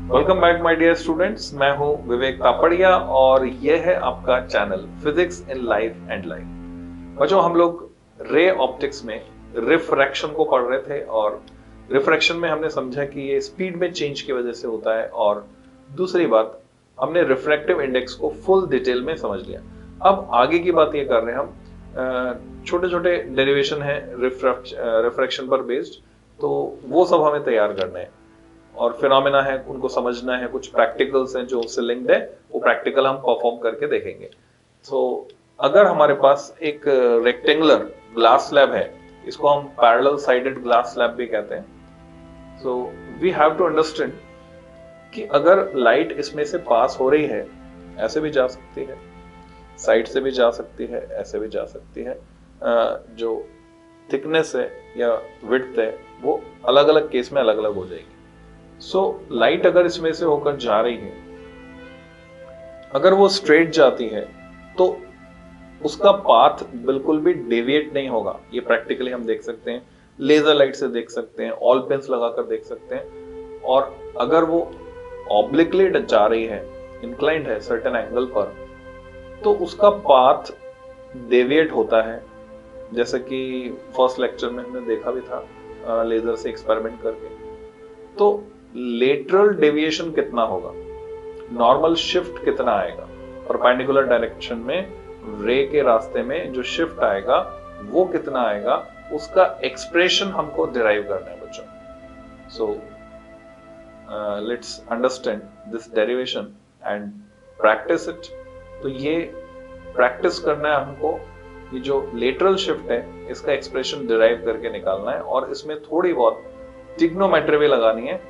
Welcome back my dear students. मैं हूं विवेक तापड़िया और यह है आपका channel physics in life and life. बच्चों, हम लोग रे ऑप्टिक्स में रिफ्रैक्शन को पढ़ रहे थे और रिफ्रैक्शन में हमने समझा कि ये स्पीड में चेंज की वजह से होता है, और दूसरी बात हमने रिफ्रैक्टिव इंडेक्स को फुल डिटेल में समझ लिया। अब आगे की बात ये कर रहे हैं हम, छोटे छोटे डेरिवेशन है रिफ्रैक्शन पर बेस्ड, तो वो सब हमें तैयार करने हैं और फिनोमेना है उनको समझना है। कुछ प्रैक्टिकल्स हैं जो उससे लिंक्ड है, वो प्रैक्टिकल हम परफॉर्म करके देखेंगे। तो अगर हमारे पास एक रेक्टेंगुलर ग्लास स्लैब है, इसको हम पैरेलल साइडेड ग्लास स्लैब भी कहते हैं। So we have to understand कि अगर लाइट इसमें से पास हो रही है, ऐसे भी जा सकती है, साइड से भी जा सकती है, ऐसे भी जा सकती है, जो थिकनेस है या विड्थ है वो अलग अलग केस में अलग अलग हो जाएगी। लाइट अगर इसमें से होकर जा रही है, अगर वो स्ट्रेट जाती है तो उसका पाथ बिल्कुल भी डेविएट नहीं होगा। ये प्रैक्टिकली हम देख सकते हैं, लेजर लाइट से देख सकते हैं, ऑल पेंस लगाकर देख सकते हैं। और अगर वो ऑब्लिकली जा रही है, इंक्लाइंड है सर्टेन एंगल पर, तो उसका पाथ डेविएट होता है। जैसे कि फर्स्ट लेक्चर में हमने देखा भी था लेजर से एक्सपेरिमेंट करके। तो लेटरल डेविएशन कितना होगा, नॉर्मल शिफ्ट कितना आएगा, परपेंडिकुलर डायरेक्शन में रे के रास्ते में जो शिफ्ट आएगा वो कितना आएगा, उसका एक्सप्रेशन हमको डिराइव करना है बच्चों। So let's understand this derivation and practice it. तो ये प्रैक्टिस करना है हमको, ये जो लेटरल शिफ्ट है इसका एक्सप्रेशन डिराइव करके निकालना है, और इसमें थोड़ी बहुत ट्रिग्नोमेट्री भी लगानी है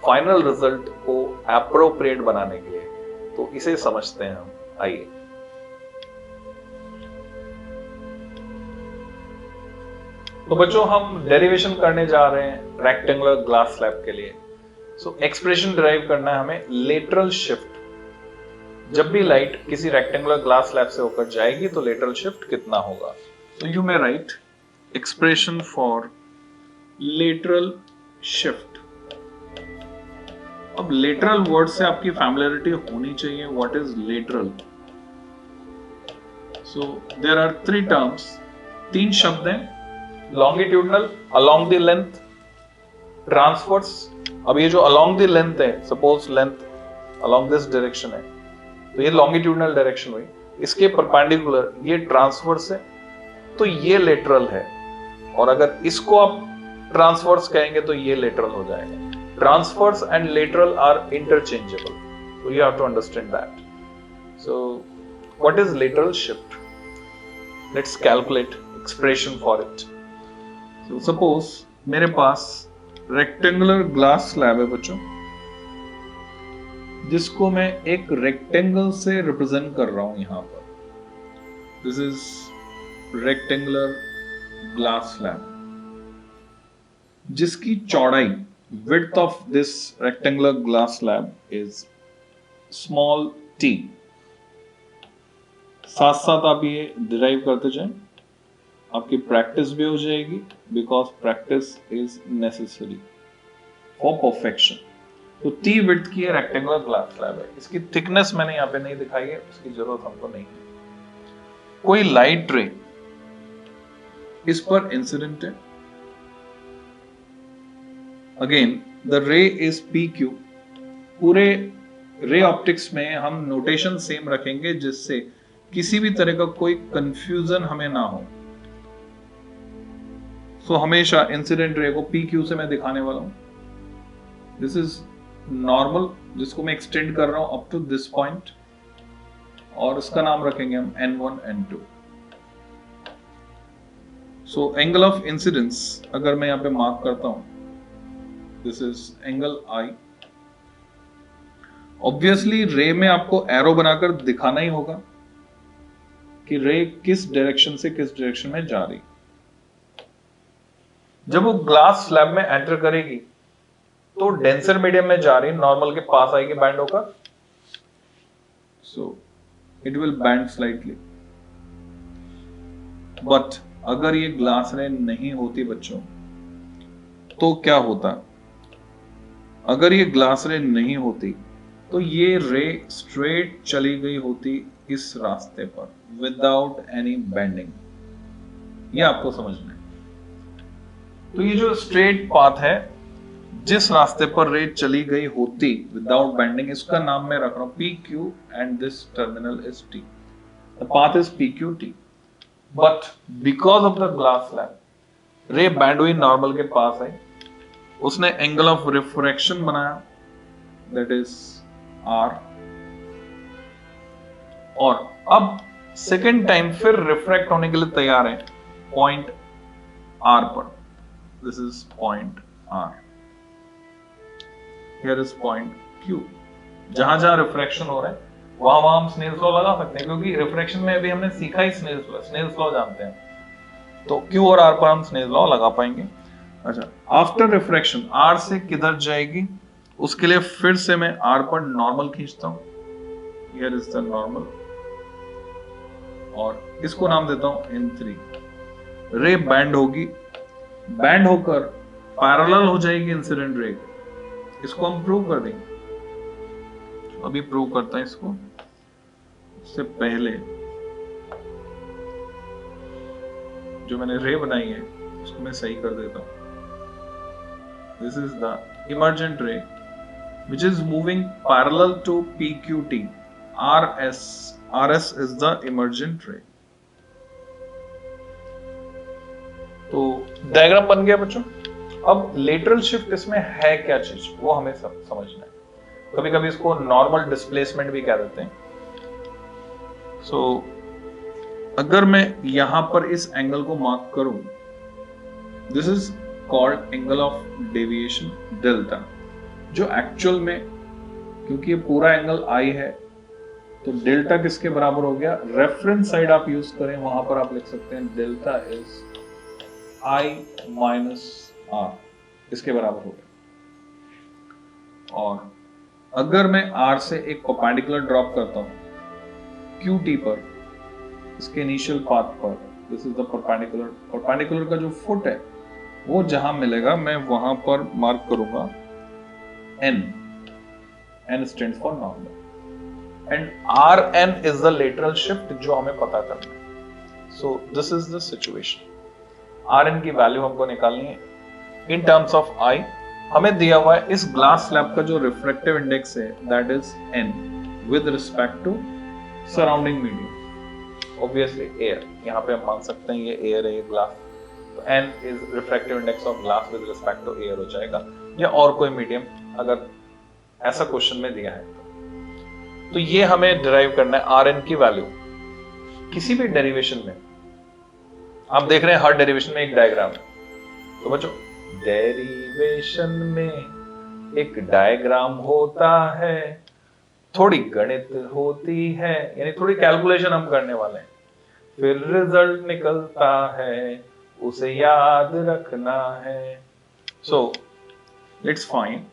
फाइनल रिजल्ट को एप्रोप्रिएट बनाने के लिए। तो इसे समझते हैं हम, आइए। तो बच्चों, हम डेरिवेशन करने जा रहे हैं रेक्टेंगुलर ग्लास स्लैब के लिए। एक्सप्रेशन डिराइव करना है हमें लेटरल शिफ्ट। जब भी लाइट किसी रेक्टेंगुलर ग्लास स्लैब से होकर जाएगी तो लेटरल शिफ्ट कितना होगा। तो you may write expression for lateral shift. अब लेटरल वर्ड से आपकी फैमिलियरिटी होनी चाहिए। What is lateral? So there are 3 terms, 3 शब्द हैं। Longitudinal, along the length, transverse. अब ये जो अलोंग द लेंथ है, suppose length along this direction है, तो ये लॉन्गिट्यूडनल डायरेक्शन हुई। इसके परपेंडिकुलर ये ट्रांसवर्स है, तो ये लेटरल है। और अगर इसको आप ट्रांसवर्स कहेंगे तो ये लेटरल हो जाएगा। Transverse and lateral are interchangeable, so you have to understand that. So what is lateral shift? Let's calculate expression for it. So suppose मेरे पास rectangular glass slab है बच्चों, जिसको मैं एक rectangle से represent कर रहा हूं यहां पर। This is rectangular glass slab, जिसकी चौड़ाई width of this rectangular glass slab is small t। साथ साथ आप ये डिराइव करते जाएं, आपकी प्रैक्टिस भी हो जाएगी, because practice is necessary for perfection. तो t width की रेक्टेंगुलर ग्लास स्लैब है। इसकी थिकनेस मैंने यहाँ पे नहीं दिखाई है, उसकी जरूरत हमको नहीं है। कोई लाइट रे इस पर इंसिडेंट है। अगेन द रे इज PQ। पूरे रे ऑप्टिक्स में हम नोटेशन सेम रखेंगे जिससे किसी भी तरह का कोई कंफ्यूजन हमें ना हो। सो हमेशा इंसिडेंट रे को PQ से मैं दिखाने वाला हूं। दिस इज नॉर्मल, जिसको मैं एक्सटेंड कर रहा हूं अप टू दिस पॉइंट, और इसका नाम रखेंगे हम N1 N2। So angle of incidence अगर मैं यहां पे मार्क करता हूं, this is angle I। Obviously रे में आपको एरो बनाकर दिखाना ही होगा कि रे किस डायरेक्शन से किस डायरेक्शन में जा रही। जब वो ग्लास स्लैब में एंटर करेगी तो डेंसर मीडियम में जा रही, नॉर्मल के पास आएगी बैंड होकर, so it will band slightly. But अगर ये ग्लास रे नहीं होती बच्चों, तो क्या होता? अगर ये ग्लास रे नहीं होती तो ये रे स्ट्रेट चली गई होती इस रास्ते पर विदाउट एनी बेंडिंग। ये आपको समझना है। तो ये जो स्ट्रेट पाथ है, जिस रास्ते पर रे चली गई होती विदाउट बेंडिंग, इसका नाम मैं रख रहा हूं P Q and this terminal is T. The path is P Q T, but because of the glass slab रे बैंड हुई नॉर्मल के पास आई, उसने एंगल ऑफ रिफ्रैक्शन बनाया दैट इज आर, और अब सेकेंड टाइम फिर रिफ्रैक्ट होने के लिए तैयार है पॉइंट आर पर। This is point R, here is point Q. जहां जहां रिफ्रैक्शन हो रहा है वहां वहां हम स्नेल्स लॉ लगा सकते हैं, क्योंकि रिफ्रैक्शन में अभी हमने सीखा ही स्नेल्स लॉ जानते हैं, तो क्यू और आर पर हम स्नेल्स लॉ लगा पाएंगे। अच्छा, आफ्टर रिफ्रैक्शन आर से किधर जाएगी, उसके लिए फिर से मैं आर पर नॉर्मल खींचता हूं, हियर इज द नॉर्मल, और इसको नाम देता हूं N3। रे बैंड होगी, बैंड होकर पैरेलल हो जाएगी इंसिडेंट रे, इसको हम प्रूव कर देंगे। अभी प्रूव करता है इसको, उससे पहले जो मैंने रे बनाई है उसको मैं सही कर देता हूं। दिस इज द इमर्जेंट रे which is moving parallel to PQT. RS is the emergent ray. तो डायग्राम बन गया बच्चों। अब लेटरल शिफ्ट इसमें है क्या चीज, वो हमें समझना है। कभी कभी इसको नॉर्मल डिस्प्लेसमेंट भी कह देते हैं। अगर मैं यहां पर इस एंगल को मार्क करूं, this is called angle of deviation delta, जो एक्चुअल में, क्योंकि ये पूरा एंगल आई है तो डेल्टा किसके बराबर हो गया, रेफरेंस साइड आप यूज करें वहां पर आप लिख सकते हैं delta is I minus R, इसके बराबर हो गया। और अगर मैं R से एक परपेंडिकुलर ड्रॉप करता हूं QT पर, इसके इनिशियल पाथ पर, दिस इज द परपेंडिकुलर का जो फुट है वो जहां मिलेगा मैं वहां पर मार्क करूंगा N stands for normal, and Rn is the lateral shift जो हमें पता करना है। So this is the situation. Rn की वैल्यू हमको निकालनी है इन टर्म्स ऑफ I। हमें दिया हुआ है इस ग्लास स्लैब का जो रिफ्रैक्टिव इंडेक्स है that is N with respect to surrounding medium, obviously air. यहाँ पे हम मान सकते हैं ये एयर है, ये ग्लास, तो N is refractive index of glass with respect to air हो जाएगा, या और कोई मीडियम अगर ऐसा क्वेश्चन में दिया है तो ये हमें डिराइव करना है Rn की वैल्यू। किसी भी डेरिवेशन में आप देख रहे हैं हर डेरिवेशन में एक डायग्राम है, तो बच्चों डेरिवेशन में एक डायग्राम होता है, थोड़ी गणित होती है, यानी थोड़ी कैलकुलेशन हम करने वाले हैं, फिर रिजल्ट निकलता है, उसे याद रखना है। So let's find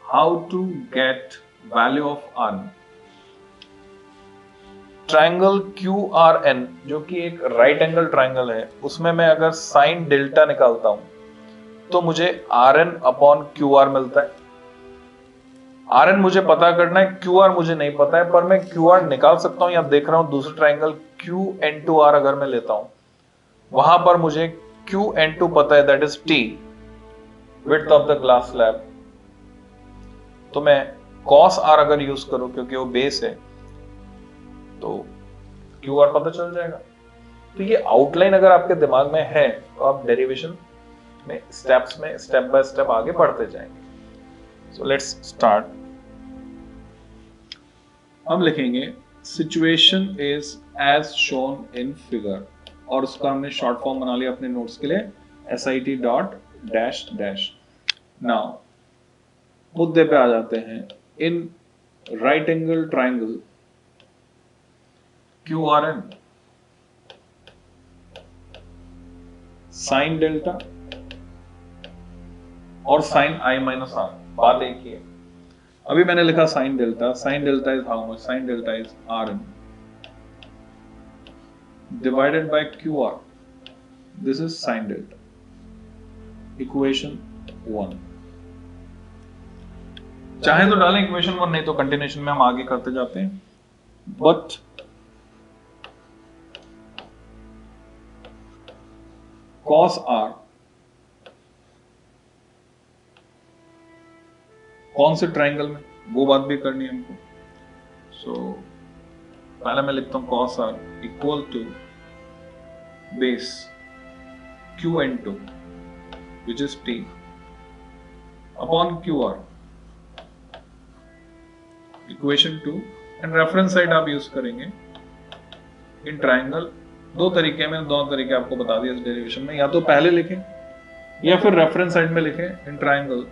how to get value of Rn। Triangle QRN जो कि एक राइट एंगल ट्रायंगल है, उसमें मैं अगर साइन डेल्टा निकालता हूं तो मुझे Rn अपॉन QR मिलता है। Rn मुझे पता करना है, QR मुझे नहीं पता है, पर मैं QR निकाल सकता हूं। या देख रहा हूं दूसरा ट्रायंगल QN2R अगर मैं लेता हूं, वहां पर मुझे QN2 पता है, that is T, width of the glass slab. तो मैं cos R अगर यूज करूं क्योंकि वो बेस है, तो QR पता चल जाएगा। तो ये आउटलाइन अगर आपके दिमाग में है तो आप डेरिवेशन में स्टेप्स में स्टेप बाय स्टेप आगे बढ़ते जाएंगे। So let's start. हम लिखेंगे situation is as shown in figure, और उसका हमने शॉर्ट फॉर्म बना लिया अपने नोट्स के लिए, SIT dot dash dash. Now मुद्दे पे आ जाते हैं। In right angle triangle QRN sine delta और साइन I माइनस R, बात एक ही है। अभी मैंने लिखा sine delta is how much, sine delta is Rn divided by QR, this is sine delta, equation 1। चाहे तो डालें इक्वेशन 1, नहीं तो कंटिन्यूएशन में हम आगे करते जाते हैं। बट cos r कौन से ट्राइंगल में, वो बात भी करनी है हमको। सो पहले मैं लिखता हूं cos r equal to base Qn2 which is t upon qr equation 2 and reference side आप यूज करेंगे इन ट्राइंगल। दो तरीके में, दोनों तरीके आपको बता दिया इस डेरिवेशन में, या तो पहले लिखें या फिर रेफरेंस साइड में लिखें इन ट्राइंगल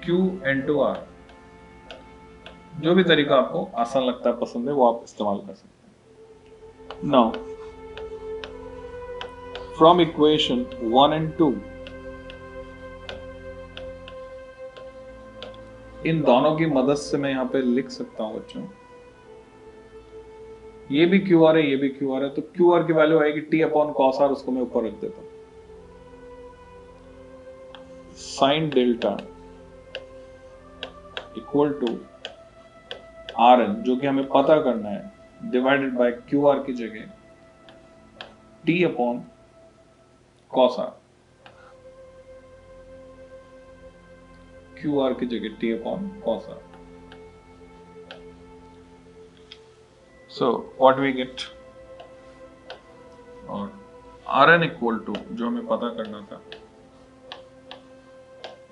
Qn2r। जो भी तरीका आपको आसान लगता है, पसंद है, वो आप इस्तेमाल कर सकते हैं। नाउ फ्रॉम इक्वेशन 1 एंड 2 इन दोनों की मदद से मैं यहां पे लिख सकता हूं बच्चों, ये भी क्यू आर है, ये भी क्यू आर है, तो क्यू आर की वैल्यू आएगी टी अपॉन कॉस आर, उसको मैं ऊपर रख देता हूं। Sine delta equal to R N, जो कि हमें पता करना है, डिवाइडेड बाय क्यू आर की जगह T upon cos R, Q R की जगह T upon cos R. So what we get, और आर एन इक्वल टू, जो हमें पता करना था,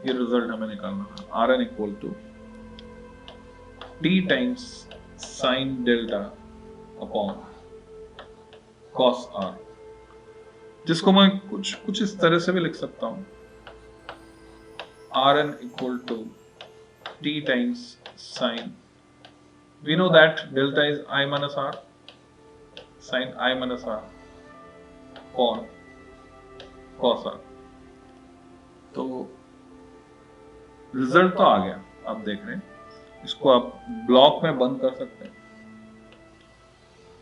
ये रिजल्ट हमें निकालना था, R N equal to T times sine delta upon cos R, जिसको मैं कुछ इस तरह से भी लिख सकता हूं, R N equal to T times sine, we know that delta is I minus r, sin I minus r upon cos r। तो रिजल्ट तो आ गया, आप देख रहे हैं, इसको आप ब्लॉक में बंद कर सकते हैं।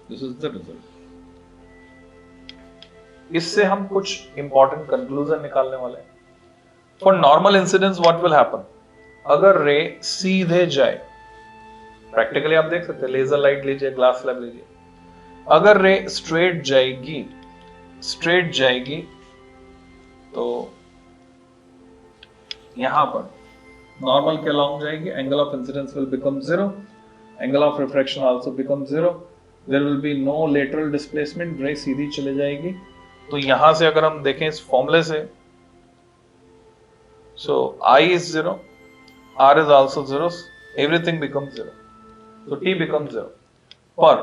This is the result. इससे हम कुछ इंपॉर्टेंट कंक्लूजन निकालने वाले हैं। For normal incidence what will happen, अगर रे सीधे जाए, प्रैक्टिकली आप देख सकते हैं, लेजर लाइट लीजिए, ग्लास स्लैब लीजिए, अगर रे स्ट्रेट जाएगी तो यहां पर नॉर्मल के अलॉन्ग जाएगी, angle of incidence will become 0, angle of refraction also become 0, there will be no lateral displacement, ray सीधी चले जाएगी। तो यहां से अगर हम देखें इस फॉर्मूले से, सो I is 0, R is also 0, everything becomes 0, तो T becomes 0। पर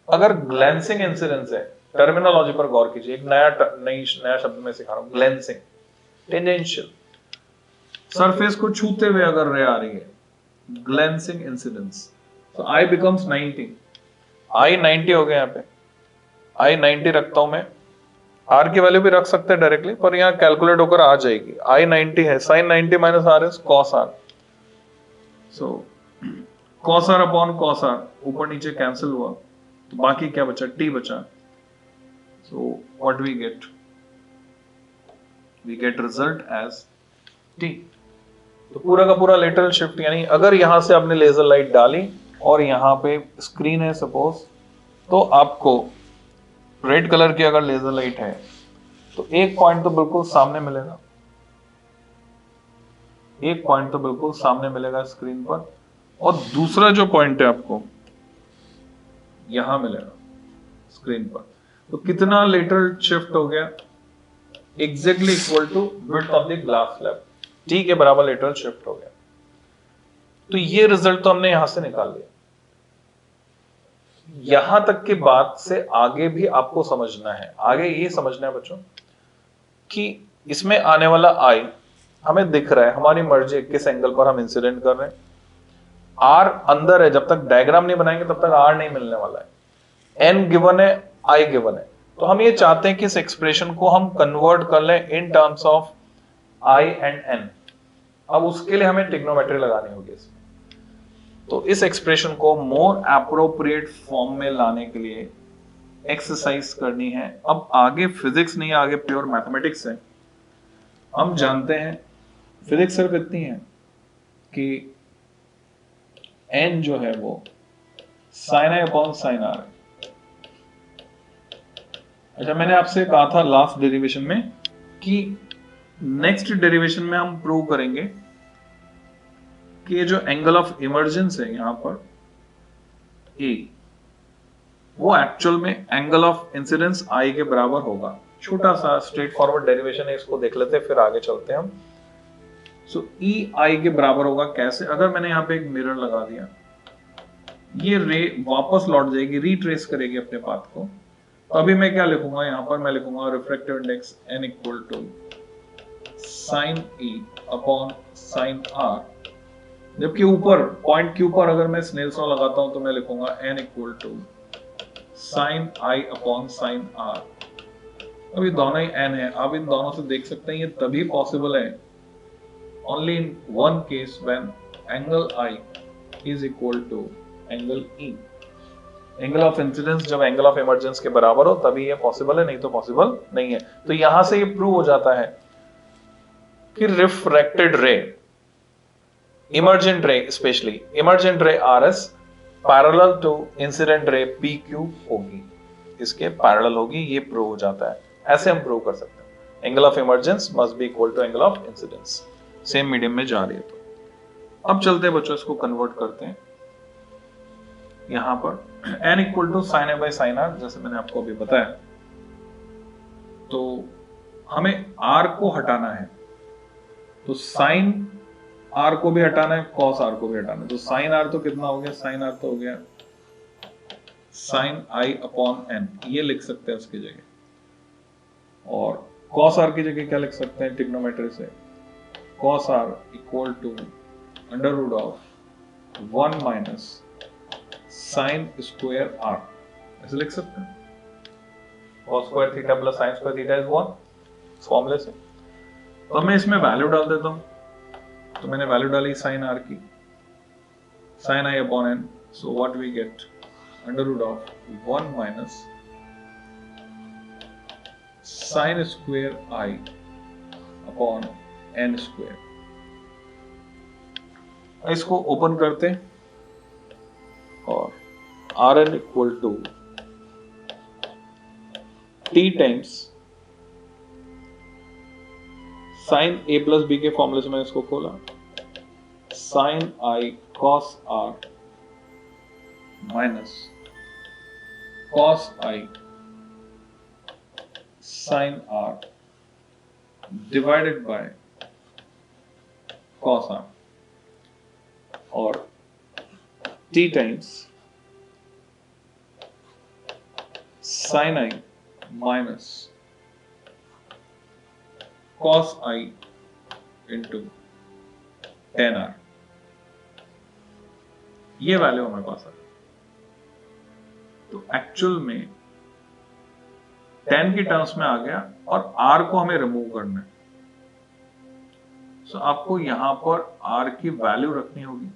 अगर ग्लैंसिंग इंसिडेंस है, टर्मिनोलॉजी पर गौर कीजिए, एक नया शब्द में सिखा रहा हूं, ग्लैंसिंग, टेंजेंशियल, सरफेस को छूते हुए अगर रे आ रही है, ग्लैंसिंग इंसिडेंस, तो I becomes 90, I 90 हो गया, यहाँ पे I 90 रखता हूं मैं, R की वैल्यू भी रख सकते हैं डायरेक्टली, पर यहाँ कैलकुलेट होकर आ जाएगी, I 90 है, sin 90 minus R is cos R, so cos r upon cos r ऊपर नीचे कैंसिल हुआ, तो बाकी क्या बचा, t बचा। So what we get result as t। तो पूरा का पूरा लेटरल शिफ्ट, यानी अगर यहां से आपने लेजर लाइट डाली और यहां पे स्क्रीन है सपोज, तो आपको रेड कलर की अगर लेजर लाइट है तो एक पॉइंट तो बिल्कुल सामने मिलेगा, एक पॉइंट तो बिल्कुल सामने मिलेगा स्क्रीन पर, और दूसरा जो पॉइंट है आपको यहां मिलेगा स्क्रीन पर। तो कितना लेटरल शिफ्ट हो गया, exactly equal to width of the glass slab, T के बराबर लेटरल शिफ्ट हो गया। तो ये रिजल्ट तो हमने यहां से निकाल लिया। यहां तक की बात से आगे भी आपको समझना है, आगे ये समझना है बच्चों कि इसमें आने वाला आई हमें दिख रहा है, हमारी मर्जी किस एंगल पर हम इंसिडेंट कर रहे हैं। आर अंदर है, जब तक डायग्राम नहीं बनाएंगे तब तक आर नहीं मिलने वाला है, एन गिवन है, आई गिवन है, तो हम ये चाहते हैं कि इस एक्सप्रेशन को हम कन्वर्ट कर लें in terms of I and N. अब उसके लिए हमें ट्रिग्नोमेट्री लगानी होगी इसमें, तो इस एक्सप्रेशन को मोर एप्रोप्रिएट फॉर्म में लाने के लिए एक्सरसाइज करनी है। अब आगे फिजिक्स नहीं, आगे प्योर मैथमेटिक्स है। हम जानते हैं फिजिक्स सिर्फ इतनी है कि n जो है वो sin i upon sin r है। अच्छा, मैंने आपसे कहा था लास्ट डेरिवेशन में कि नेक्स्ट डेरिवेशन में हम प्रूव करेंगे कि ये जो एंगल ऑफ इमर्जेंस है यहां पर ए, वो एक्चुअल में एंगल ऑफ इंसिडेंस आई के बराबर होगा। छोटा सा स्ट्रेट फॉरवर्ड डेरिवेशन है, इसको देख लेते हैं फिर आगे चलते हैं हम। सो ई आई के बराबर होगा कैसे? अगर मैंने यहाँ पे एक मिरर लगा दिया, ये रे वापस लौट जाएगी, रिट्रेस करेगी अपने पाथ को। तो अभी मैं क्या लिखूंगा यहाँ पर? मैं लिखूंगा refractive index n equal to sine E upon sine R, जबकि ऊपर पॉइंट के ऊपर अगर मैं स्नेल्स लॉ लगाता हूं तो मैं लिखूंगा n equal to sine I upon sine R. अभी दोनों ही n है, आप इन दोनों से देख सकते हैं ये तभी पॉसिबल है only in one case when angle I is equal to angle E. Angle of incidence जब एंगल ऑफ इमर्जेंस के बराबर हो तभी ये पॉसिबल है, नहीं तो पॉसिबल नहीं है। तो यहां से ये प्रूव हो जाता है कि refracted ray, emergent ray, specially emergent ray RS parallel to incident ray PQ होगी, इसके पैरेलल होगी, ये प्रूव हो जाता है। ऐसे हम प्रूव कर सकते हैं angle of emergence must be equal to angle of incidence, same medium में जा रही है। तो अब चलते हैं बच्चों, इसको कन्वर्ट करते हैं। यहां पर n equal to sine A by sine R, जैसे मैंने आपको अभी बताया, तो हमें r को हटाना है, तो साइन r को भी हटाना है, कॉस r को भी हटाना है। तो साइन r तो कितना हो गया? साइन r तो हो गया साइन i अपॉन n, ये लिख सकते हैं उसकी जगह, और कॉस r की जगह क्या लिख सकते हैं ट्रिग्नोमेट्री से? Cos r equal to under root of 1 minus sine square R, ऐसे लिख सकते हैं। cos square theta plus sine square theta is 1, इस फॉर्मूले से। तो मैं इसमें वैल्यू डाल देता हूं, तो मैंने वैल्यू डाली साइन आर की, sine I upon N, so what we get under root of 1 minus sine square I upon N square. इसको ओपन करते हैं और R N equal to T times sine A plus B के फॉर्मूले से मैंने इसको खोला, sine I cos R minus cos I sine R divided by cos R, और T times sine I minus cos I into ten are. ये value हमारे पास है। तो एक्चुअल में 10 की टर्म्स में आ गया और r को हमें रिमूव करना है। सो आपको यहां पर r की वैल्यू रखनी होगी।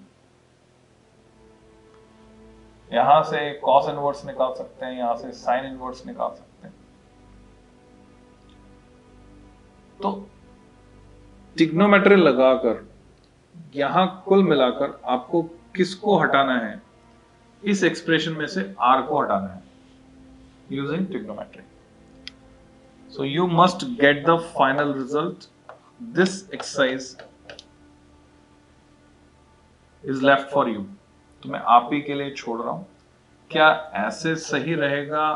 यहां से कॉस इनवर्स निकाल सकते हैं, यहां से साइन इनवर्स निकाल सकते हैं। तो ट्रिग्नोमेट्री लगाकर यहां कुल मिलाकर आपको किसको हटाना है? इस एक्सप्रेशन में से r को हटाना है using trigonometry. So you must get the final result. This exercise is left for you. तो मैं आप ही के लिए छोड़ रहा हूं। क्या ऐसे सही रहेगा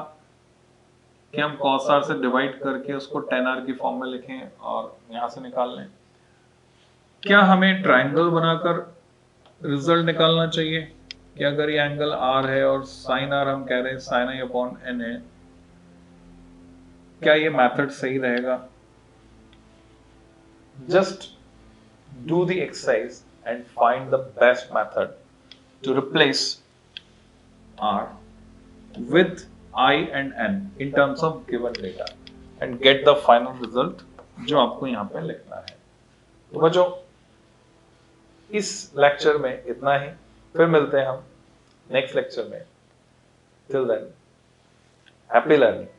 कि हम cos r से डिवाइड करके उसको tan r की फॉर्म में लिखें और यहां से निकाल लें? क्या हमें ट्रायंगल बनाकर रिजल्ट निकालना चाहिए कि अगर ये एंगल r है और साइन r हम कह रहे हैं साइन i अपॉन n है, क्या ये मेथड सही रहेगा? Just do the exercise and find the best method to replace r with I and n in terms of given data and get the final result जो आपको यहाँ पे लिखना है। तो बच्चों, इस लेक्चर में इतना ही, फिर मिलते हैं हम नेक्स्ट लेक्चर में। Till then, happy learning।